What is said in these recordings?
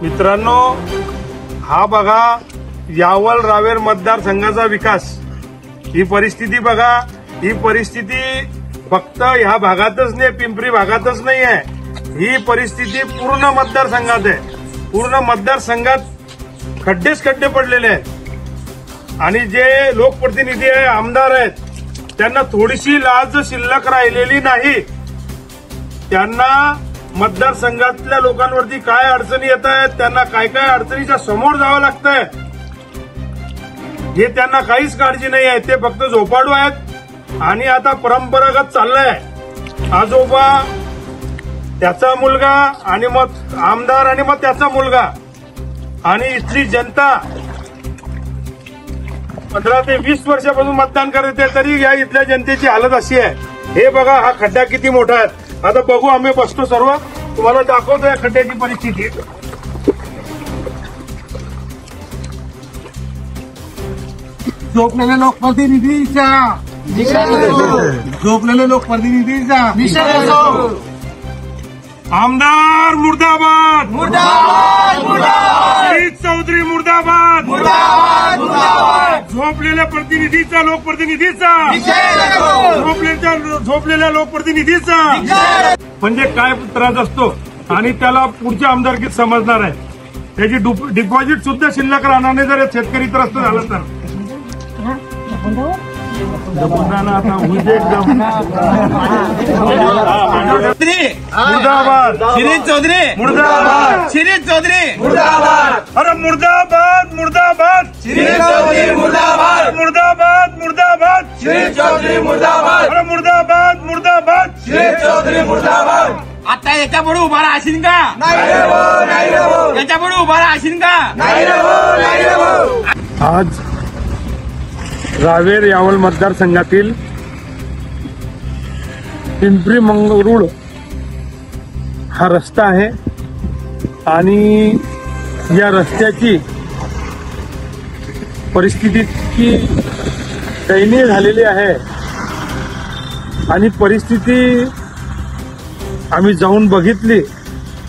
मित्रांनो, हा बघा यावल रावेर मतदारसंघाचा विकास। ही परिस्थिती बघा, ही परिस्थिती फक्त ह्या भागातच नाही, पिंपरी भागातच नाही आहे, ही परिस्थिती पूर्ण मतदारसंघात आहे। पूर्ण मतदारसंघात खड्डेच खड्डे पडलेले आहेत आणि जे लोकप्रतिनिधी आहे, आमदार आहेत, त्यांना थोडीशी लाज शिल्लक राहिलेली नाही। त्यांना मतदारसंघातल्या लोकांवरती काय अडचणी येत आहेत, त्यांना काय काय अडचणीच्या समोर जावं लागतंय, हे त्यांना काहीच काळजी नाही आहे। ते फक्त झोपाडू आहेत आणि आता परंपरागत चाललंय, आजोबा, त्याचा मुलगा आणि मग आमदार आणि मग त्याचा मुलगा, आणि इथली जनता 15 ते 20 वर्षापासून मतदान करते, तरी या इथल्या जनतेची हालत अशी आहे। हे बघा, हा खड्डा किती मोठा आहे। आता बघू, आम्ही बसतो सर्व, तुम्हाला दाखवतो या खड्ड्याची परिस्थिती। झोपलेल्या लोकप्रतिनिधीचा आमदार मुर्दाबाद, मुर्दाबाद, मुर्दाबाद, शहीद चौधरी मुर्दाबाद, मुर्दाबाद, मुर्दाबाद, झोपलेल्या प्रतिनिधीचा, लोकप्रतिनिधीचा, झोपलेल्या लोकप्रतिनिधीचा म्हणजे काय त्रास असतो आणि त्याला पुढच्या आमदारकीत समजणार आहे। त्याची डिपॉझिट सुद्धा शिल्लक राहणार नाही जर शेतकरी त्रस्त झाला तर। मुर्दाबाद, शहीद चौधरी मुर्दाबाद, शहीद चौधरी मुर्दाबाद, अरे मुर्दाबाद, मुर्दाबाद, शहीद चौधरी मुर्दाबाद, मुर्दाबाद, मुर्दाबाद, शहीद चौधरी मुर्दाबाद, अरे मुर्दाबाद, मुर्दाबाद, शहीद चौधरी मुर्दाबाद। आता याच्या पुढे उभा राहशील का? नाही रे भाऊ, नाही रे भाऊ। याच्या पुढे उभा राहशील का? नाही रे भाऊ, नाही रे भाऊ। आज रावेर यावल मतदारसंघातील पिंपरी मंगरूळ हा रस्ता आहे आणि या रस्त्याची परिस्थिती इतकी दयनीय झालेली आहे आणि परिस्थिती आम्ही जाऊन बघितली,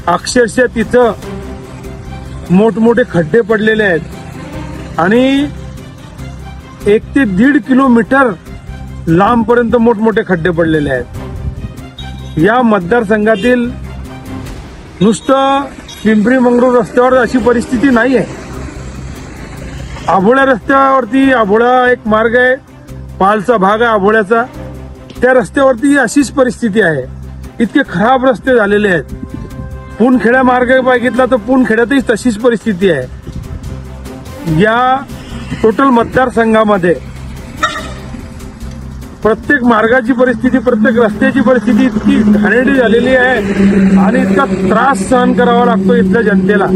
अक्षरशः तिथं मोठमोठे खड्डे पडलेले आहेत आणि 1 ते 1.5 किलोमीटर लांबपर्यंत मोठमोठे खड्डे पडलेले आहेत। या मतदारसंघातील नुसतं पिंपरी मंगरूळ रस्त्यावर अशी परिस्थिती नाही आहे। आभोळ्या रस्त्यावरती, आभोळा एक मार्ग आहे, पालचा भाग आहे आभोळ्याचा, त्या रस्त्यावरती अशीच परिस्थिती आहे। इतके खराब रस्ते झालेले आहेत। पुनखेडा मार्ग बघितला तर पुनखेड्यातही तशीच परिस्थिती आहे। या टोटल मतदारसंघामध्ये प्रत्येक मार्गाची परिस्थिती, प्रत्येक रस्त्याची परिस्थिती इतकी घाणेरडी झालेली आहे आणि इतका त्रास सहन करावा लागतो इथल्या जनतेला।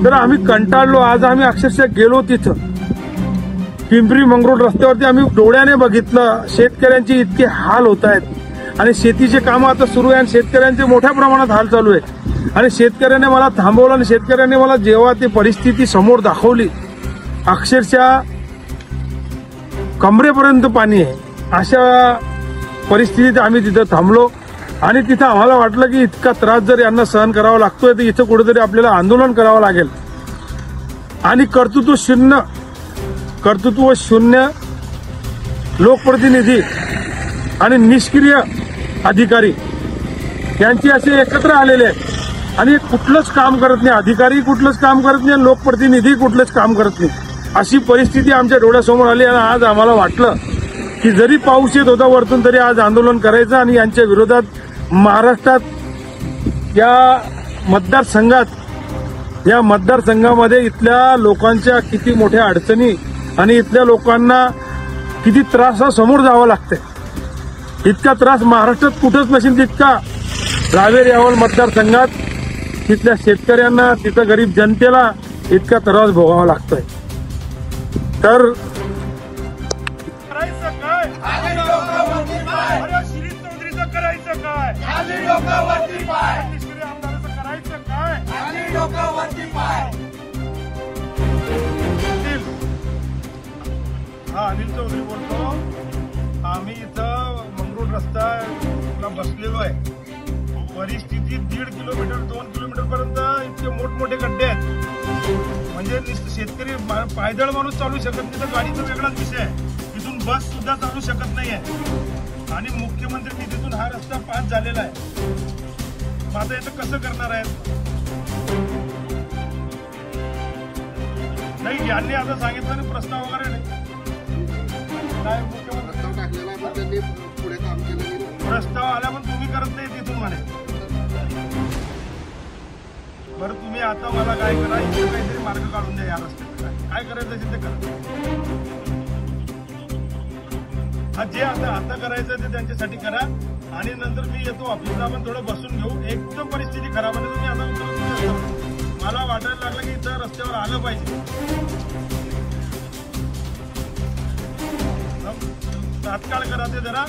तर आम्ही कंटाळलो। आज आम्ही अक्षरशः गेलो तिथं पिंपरी मंगरूळ रस्त्यावरती, आम्ही डोळ्याने बघितलं, शेतकऱ्यांचे इतके हाल होत आहेत आणि शेतीचे कामं आता सुरू आहे आणि शेतकऱ्यांचे मोठ्या प्रमाणात हाल चालू आहे आणि शेतकऱ्याने मला थांबवलं आणि शेतकऱ्याने मला जेव्हा ती परिस्थिती समोर दाखवली, अक्षरशः कमरेपर्यंत पाणी आहे, अशा परिस्थितीत आम्ही तिथं थांबलो आणि तिथं आम्हाला वाटलं की इतका त्रास जर यांना सहन करावा लागतोय तर इथं कुठेतरी आपल्याला आंदोलन करावं लागेल आणि कर्तृत्व शून्य लोकप्रतिनिधी आणि निष्क्रिय अधिकारी यांची असे एकत्र आलेले आहेत आणि कुठलंच काम करत नाही। अधिकारी कुठलंच काम करत नाही, लोकप्रतिनिधी कुठलंच काम करत नाही, अशी परिस्थिती आमच्या डोळ्यासमोर आली आणि आज आम्हाला वाटलं की जरी पाऊस येत होता वरतून तरी आज आंदोलन करायचं आणि यांच्या विरोधात महाराष्ट्रात या मतदारसंघामध्ये इथल्या लोकांच्या किती मोठ्या अडचणी आणि इथल्या लोकांना किती त्रासासमोर जावं लागतंय। इतका त्रास महाराष्ट्रात कुठंच नसेल तितका रावेर यावल मतदारसंघात तिथल्या शेतकऱ्यांना, तिथं गरीब जनतेला इतका त्रास भोगावा लागतोय। तर करायचं काय? शहीद चौधरीचं करायचं काय? निष्क्रिय आमदाराचं करायचं काय? अनिल चौधरी बोलतो। आम्ही इथं मंगरूळ रस्ता बसलेलो आहे। परिस्थिती 1.5 किलोमीटर 2 किलोमीटर पर्यंत इतके मोठमोठे खड्डे आहेत. म्हणजे नुसतं शेतकरी पायदळ माणूस चालू शकत नाही, तर गाडीचा वेगळाच विषय आहे. तिथून बस सुद्धा चालू शकत नाहीये. आणि मुख्यमंत्री निधीतून हा रस्ता पास झालेला आहे. मग आता याचं कसं करणार आहेत? नाही, यांनी आता सांगितलं ना प्रस्ताव वगैरे नाही. काय मुख्यमंत्री पुढे काम केलं, प्रस्ताव आला पण तुम्ही करत नाही तिथून म्हणे. बरं तुम्ही आता मला काय करा, इथे काहीतरी मार्ग काढून द्या या रस्त्यात. काय करायचं असेल ते करा. हा जे आता करायचं ते त्यांच्यासाठी करा. आणि नंतर मी येतो ऑफिसला, आपण थोडं बसून घेऊ. एकदम परिस्थिती खराब आहे. तुम्ही आता मला वाटायला लागलं की इथं रस्त्यावर आलं पाहिजे. तात्काळ करा ते जरा.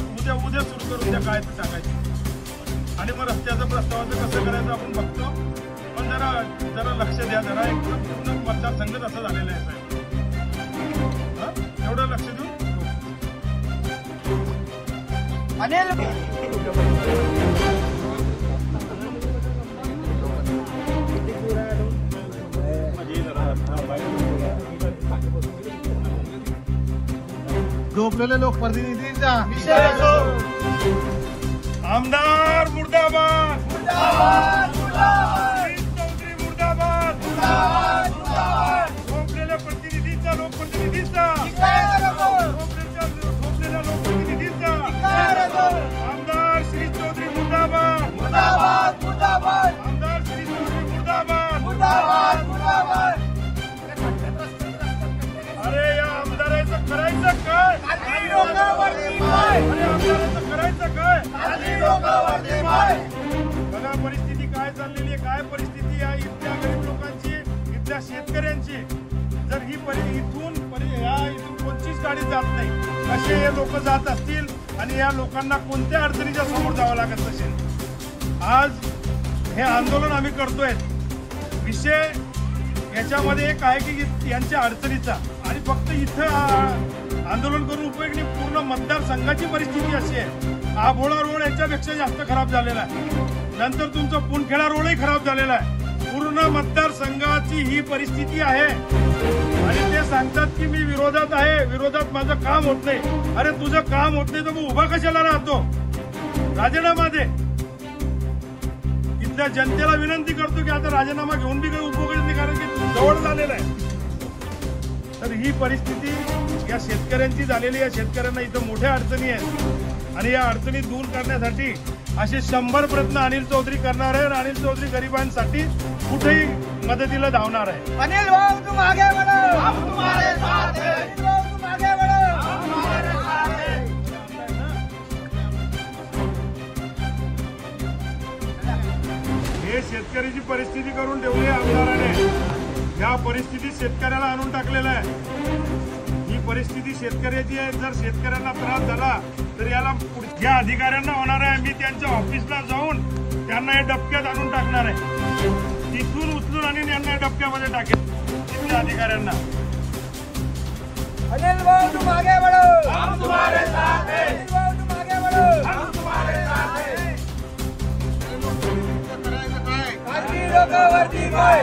उद्या सुरू करून द्या काय ते टाकायचं. आणि मग रस्त्याचं प्रस्तावाचं कसं करायचं आपण बघतो. पण जरा लक्ष द्या. जरा एकदम पूर्ण मतदारसंघच असं झालेलं आहे साहेब. एवढं लक्ष देऊ. झोपलेले लोकप्रतिनिधींचा आमदार मुर्दाबाद, चौधरी मुर्दाबाद, झोपलेल्या प्रतिनिधीचा, लोकप्रतिनिधीचा, झोपलेल्या लोकप्रतिनिधीचा आमदार श्री चौधरी मुर्दाबाद, आमदार श्री चौधरी मुर्दाबाद. अरे या आमदाराचं करायचं काय? अरे आमदाराचं करायचं काय? बघा परिस्थिती काय चाललेली आहे. काय परिस्थिती आहे इथल्या गरीब लोकांची, इथल्या शेतकऱ्यांची. जर ही इथून 25 गाडी जात नाही, कसे हे लोक जात असतील आणि या लोकांना कोणत्या अडचणीच्या समोर जावं लागत असेल. आज हे आंदोलन आम्ही करतोय. विषय याच्यामध्ये एक आहे की यांच्या अडचणीचा, आणि फक्त इथं आंदोलन करून उपयोग नाही. पूर्ण मतदारसंघाची परिस्थिती अशी आहे. आभोळा रोड याच्यापेक्षा जास्त खराब झालेला आहे. नंतर तुमचा पुनखेडा रोडही खराब झालेला आहे. पूर्ण मतदारसंघाची ही परिस्थिती आहे. आणि ते सांगतात की मी विरोधात आहे, विरोधात माझं काम होत नाही. अरे तुझं काम होत नाही तर मग उभा कशाला राहतो? राजीनामा दे. इथल्या जनतेला विनंती करतो की आता राजीनामा घेऊन बी काही उपयोग नाही, कारण की जवळ झालेलं आहे. तर ही परिस्थिती या शेतकऱ्यांची झालेली. या शेतकऱ्यांना इथं मोठ्या अडचणी आहेत. आणि या अडचणी दूर करण्यासाठी असे 100 प्रयत्न अनिल चौधरी करणार आहे. अनिल चौधरी गरिबांसाठी कुठेही मदतीला धावणार आहे. अनिल भाऊ तुम आगे बढ़ो, हम तुम्हारे साथ हैं. अनिल भाऊ तुम आगे बढ़ो, हम तुम्हारे साथ हैं. हे शेतकऱ्याची परिस्थिती करून ठेवली आमदाराने. या परिस्थितीत शेतकऱ्याला आणून टाकलेलं आहे. ही परिस्थिती शेतकऱ्याची आहे. जर शेतकऱ्यांना त्रास झाला तर याला ज्या अधिकाऱ्यांना होणार आहे, मी त्यांच्या ऑफिसला जाऊन त्यांना हे डबक्यात आणून टाकणार आहे. तिथून उचलून आणि यांना डबक्यामध्ये टाकेल तिथल्या अधिकाऱ्यांना. अनिल भाऊ तुम आगे बढ़ो, हम तुम्हारे साथ हैं. अनिल भाऊ तुम आगे बढ़ो, हम तुम्हारे साथ हैं. करायचं काय? वर्दी लोक वर्दी काय?